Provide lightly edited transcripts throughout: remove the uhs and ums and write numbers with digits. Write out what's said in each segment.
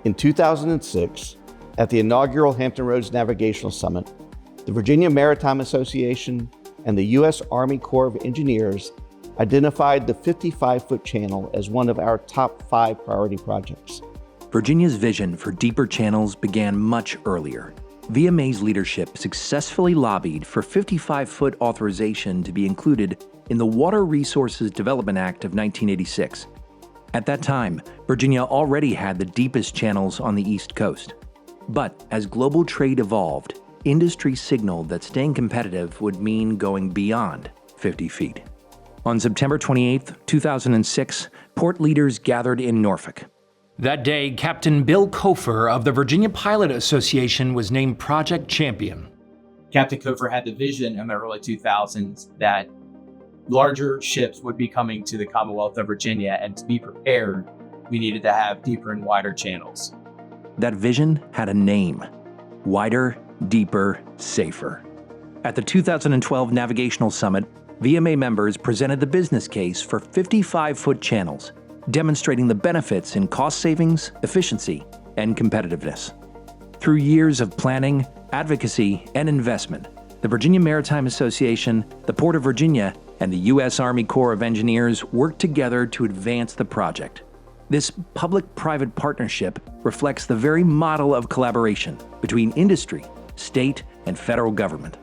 In 2006, at the inaugural Hampton Roads Navigational Summit, the Virginia Maritime Association and the U.S. Army Corps of Engineers identified the 55-foot channel as one of our top 5 priority projects. Virginia's vision for deeper channels began much earlier. VMA's leadership successfully lobbied for 55-foot authorization to be included in the Water Resources Development Act of 1986. At that time, Virginia already had the deepest channels on the East Coast. But as global trade evolved, industry signaled that staying competitive would mean going beyond 50 feet. On September 28, 2006, port leaders gathered in Norfolk. That day, Captain Bill Kofer of the Virginia Pilot Association was named Project Champion. Captain Kofer had the vision in the early 2000s that larger ships would be coming to the Commonwealth of Virginia, and to be prepared, we needed to have deeper and wider channels. That vision had a name: Wider, Deeper, Safer. At the 2012 Navigational Summit, VMA members presented the business case for 55-foot channels, demonstrating the benefits in cost savings, efficiency, and competitiveness. Through years of planning, advocacy, and investment, the Virginia Maritime Association, the Port of Virginia, and the U.S. Army Corps of Engineers worked together to advance the project. This public-private partnership reflects the very model of collaboration between industry, state, and federal government.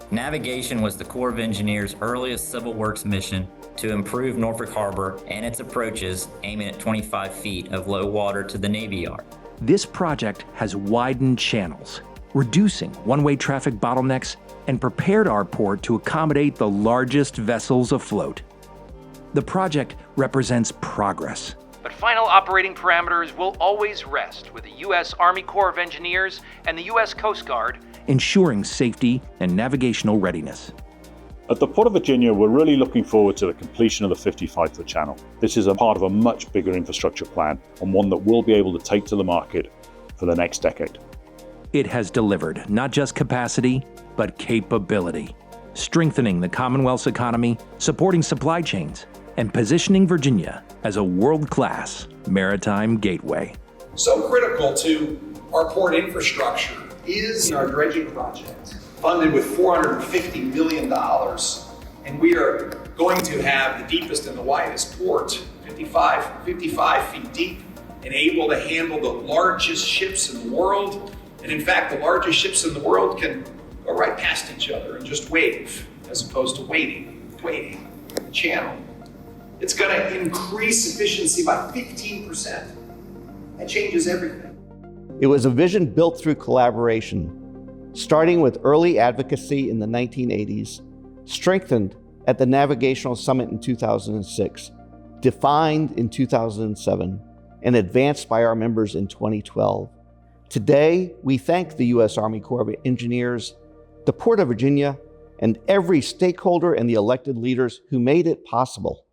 Navigation was the Corps of Engineers' earliest civil works mission to improve Norfolk Harbor and its approaches, aiming at 25 feet of low water to the Navy Yard. This project has widened channels, reducing one-way traffic bottlenecks, and prepared our port to accommodate the largest vessels afloat. The project represents progress. But final operating parameters will always rest with the U.S. Army Corps of Engineers and the U.S. Coast Guard, ensuring safety and navigational readiness. At the Port of Virginia, we're really looking forward to the completion of the 55-foot channel. This is a part of a much bigger infrastructure plan, and one that we'll be able to take to the market for the next decade. It has delivered not just capacity, but capability, strengthening the Commonwealth's economy, supporting supply chains, and positioning Virginia as a world-class maritime gateway. So critical to our port infrastructure is our dredging project, funded with $450 million. And we are going to have the deepest and the widest port, 55 feet deep, and able to handle the largest ships in the world. And in fact, the largest ships in the world can go right past each other and just wave, as opposed to waiting the channel. It's going to increase efficiency by 15%. That changes everything. It was a vision built through collaboration, starting with early advocacy in the 1980s, strengthened at the Navigational Summit in 2006, defined in 2007, and advanced by our members in 2012. Today, we thank the U.S. Army Corps of Engineers, the Port of Virginia, and every stakeholder and the elected leaders who made it possible.